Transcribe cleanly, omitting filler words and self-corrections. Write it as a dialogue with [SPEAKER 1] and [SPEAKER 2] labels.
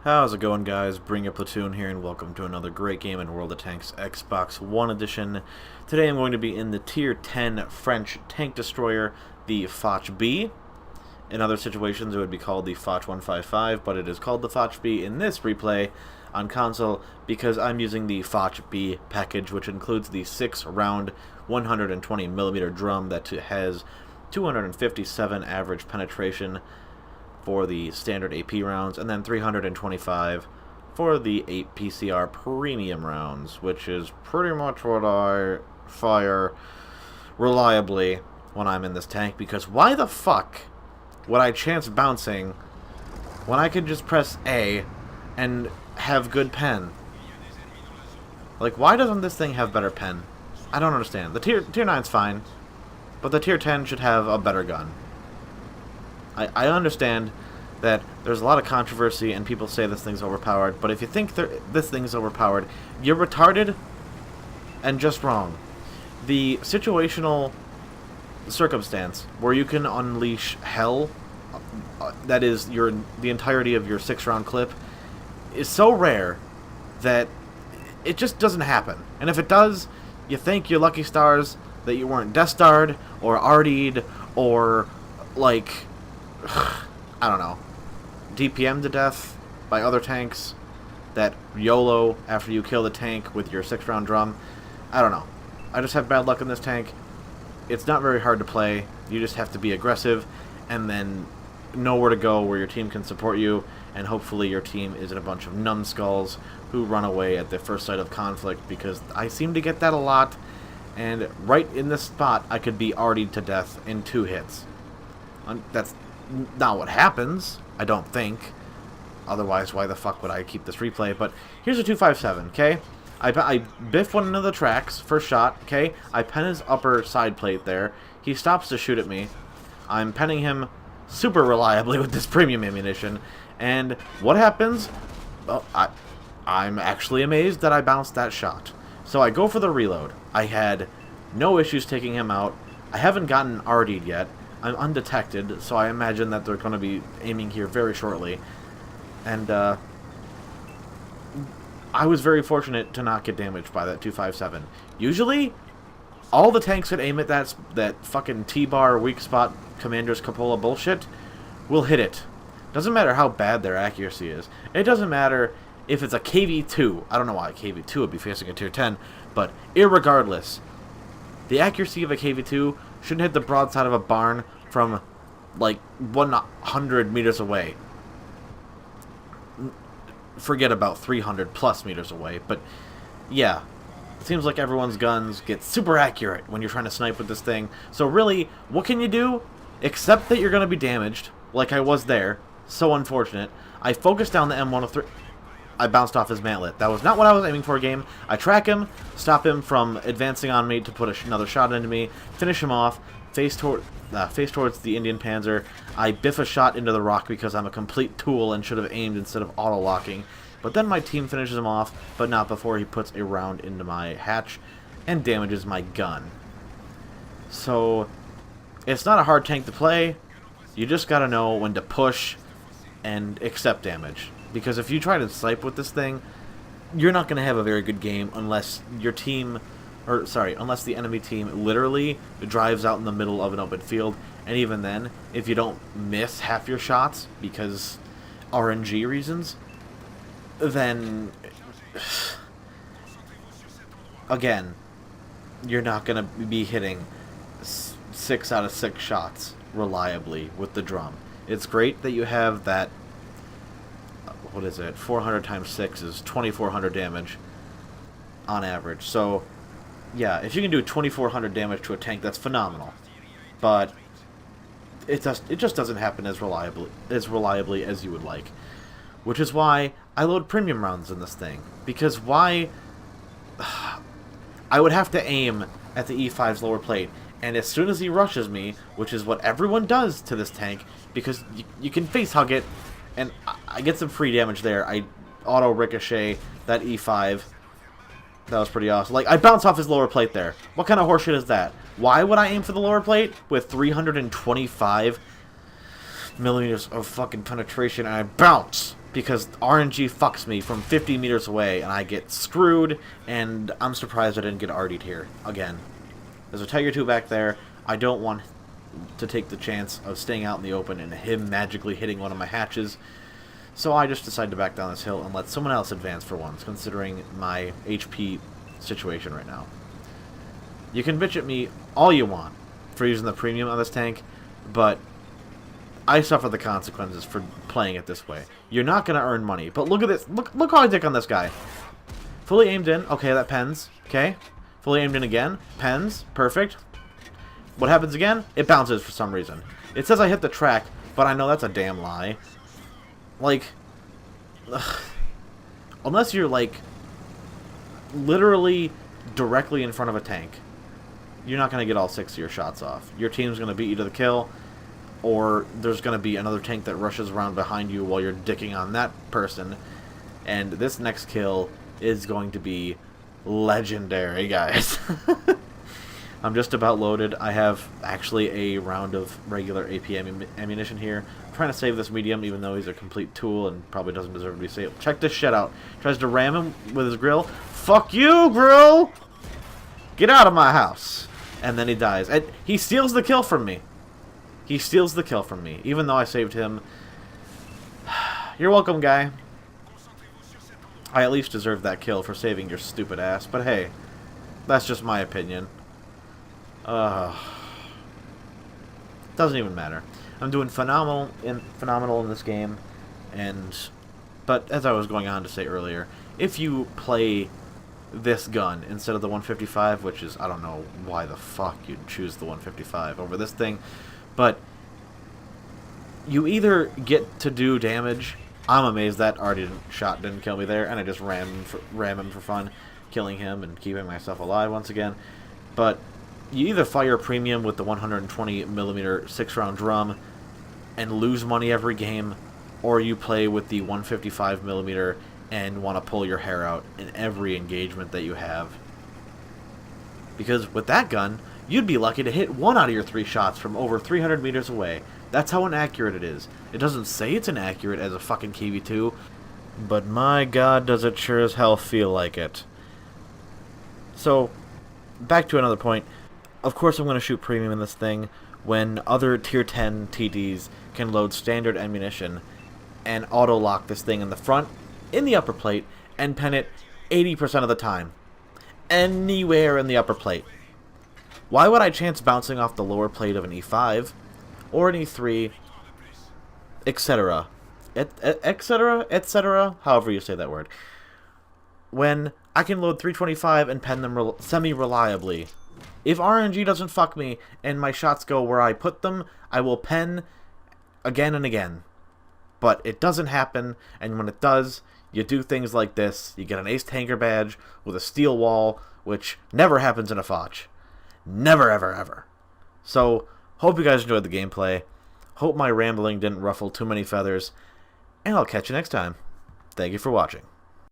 [SPEAKER 1] How's it going, guys? Bring your platoon here, and welcome to another great game in World of Tanks Xbox One Edition. Today I'm going to be in the Tier 10 French tank destroyer, the Foch B. In other situations it would be called the Foch 155, but it is called the Foch B in this replay on console because I'm using the Foch B package, which includes the 6-round 120mm drum that has 257 average penetration for the standard AP rounds, and then 325 for the 8 PCR premium rounds, which is pretty much what I fire reliably when I'm in this tank, because why the fuck would I chance bouncing when I could just press A and have good pen? Like, why doesn't this thing have better pen? I don't understand. The tier 9's fine, but the tier 10 should have a better gun. I understand that there's a lot of controversy and people say this thing's overpowered, but if you think this thing's overpowered, you're retarded and just wrong. The situational circumstance where you can unleash hell, that is the entirety of your 6-round clip, is so rare that it just doesn't happen. And if it does, you thank your lucky stars that you weren't Death Starred or RD'd or, like, I don't know, DPM'd to death by other tanks that YOLO after you kill the tank with your 6-round drum. I don't know. I just have bad luck in this tank. It's not very hard to play. You just have to be aggressive and then know where to go where your team can support you, and hopefully your team isn't a bunch of numbskulls who run away at the first sight of conflict, because I seem to get that a lot, and right in this spot I could be RD'd to death in 2 hits. That's not what happens, I don't think. Otherwise, why the fuck would I keep this replay? But here's a 257, okay? I biff one of the tracks, first shot, okay? I pen his upper side plate there. He stops to shoot at me. I'm penning him super reliably with this premium ammunition. And what happens? Well, I'm actually amazed that I bounced that shot. So I go for the reload. I had no issues taking him out. I haven't gotten RD'd yet. I'm undetected, so I imagine that they're going to be aiming here very shortly. And I was very fortunate to not get damaged by that 257. Usually, all the tanks that aim at that fucking T-bar weak spot Commander's Cupola bullshit will hit it. Doesn't matter how bad their accuracy is. It doesn't matter if it's a KV2. I don't know why a KV2 would be facing a tier 10, but irregardless, the accuracy of a KV2 shouldn't hit the broadside of a barn from like 100 meters away. Forget about 300 plus meters away, but yeah, it seems like everyone's guns get super accurate when you're trying to snipe with this thing. So really, what can you do? Except that you're going to be damaged, like I was there. So unfortunate. I focused down the M103. I bounced off his mantlet. That was not what I was aiming for, game. I track him, stop him from advancing on me to put another shot into me, finish him off, face towards the Indian Panzer. I biff a shot into the rock because I'm a complete tool and should have aimed instead of auto-locking. But then my team finishes him off, but not before he puts a round into my hatch and damages my gun. So, it's not a hard tank to play. You just gotta know when to push and accept damage. Because if you try to snipe with this thing, you're not going to have a very good game unless your team, unless the enemy team literally drives out in the middle of an open field. And even then, if you don't miss half your shots because RNG reasons, then again, you're not going to be hitting 6 out of 6 shots reliably with the drum. It's great that you have that. What is it? 400 times 6 is 2,400 damage on average. So, yeah, if you can do 2,400 damage to a tank, that's phenomenal. But it just doesn't happen as reliably as you would like. Which is why I load premium rounds in this thing. Because why? I would have to aim at the E5's lower plate. And as soon as he rushes me, which is what everyone does to this tank, because you can face hug it, and I get some free damage there. I auto ricochet that E5. That was pretty awesome. Like, I bounce off his lower plate there. What kind of horseshit is that? Why would I aim for the lower plate with 325 millimeters of fucking penetration and I bounce because RNG fucks me from 50 meters away, and I get screwed, and I'm surprised I didn't get RD'd here. Again, there's a Tiger 2 back there. I don't want to take the chance of staying out in the open and him magically hitting one of my hatches, so I just decided to back down this hill and let someone else advance for once, considering my HP situation right now. You can bitch at me all you want for using the premium on this tank, but I suffer the consequences for playing it this way. You're not going to earn money, but look at this. Look how I dick on this guy. Fully aimed in. Okay, that pens. Okay. Fully aimed in again. Pens. Perfect. What happens again? It bounces for some reason. It says I hit the track, but I know that's a damn lie. Like, ugh. Unless you're, like, literally directly in front of a tank, you're not going to get all 6 of your shots off. Your team's going to beat you to the kill, or there's going to be another tank that rushes around behind you while you're dicking on that person, and this next kill is going to be legendary, guys. I'm just about loaded. I have actually a round of regular AP ammunition here. I'm trying to save this medium, even though he's a complete tool and probably doesn't deserve to be saved. Check this shit out. Tries to ram him with his grill. Fuck you, grill! Get out of my house. And then he dies. And he steals the kill from me. He steals the kill from me, even though I saved him. You're welcome, guy. I at least deserve that kill for saving your stupid ass, but hey, that's just my opinion. Doesn't even matter. I'm doing phenomenal in this game, but as I was going on to say earlier, if you play this gun instead of the 155, which is, I don't know why the fuck you'd choose the 155 over this thing, but you either get to do damage. I'm amazed that shot didn't kill me there, and I just ram him for fun, killing him and keeping myself alive once again. But you either fire premium with the 120mm 6-round drum and lose money every game, or you play with the 155mm and want to pull your hair out in every engagement that you have. Because with that gun, you'd be lucky to hit 1 out of your 3 shots from over 300 meters away. That's how inaccurate it is. It doesn't say it's inaccurate as a fucking KV2, but my god does it sure as hell feel like it. So, back to another point. Of course I'm going to shoot premium in this thing when other tier 10 TDs can load standard ammunition and auto-lock this thing in the front, in the upper plate, and pen it 80% of the time. Anywhere in the upper plate. Why would I chance bouncing off the lower plate of an E5, or an E3, etc., etc., however you say that word, when I can load 325 and pen them semi-reliably? If RNG doesn't fuck me and my shots go where I put them, I will pen again and again. But it doesn't happen, and when it does, you do things like this. You get an ace tanker badge with a steel wall, which never happens in a Foch. Never, ever, ever. So, hope you guys enjoyed the gameplay. Hope my rambling didn't ruffle too many feathers. And I'll catch you next time. Thank you for watching.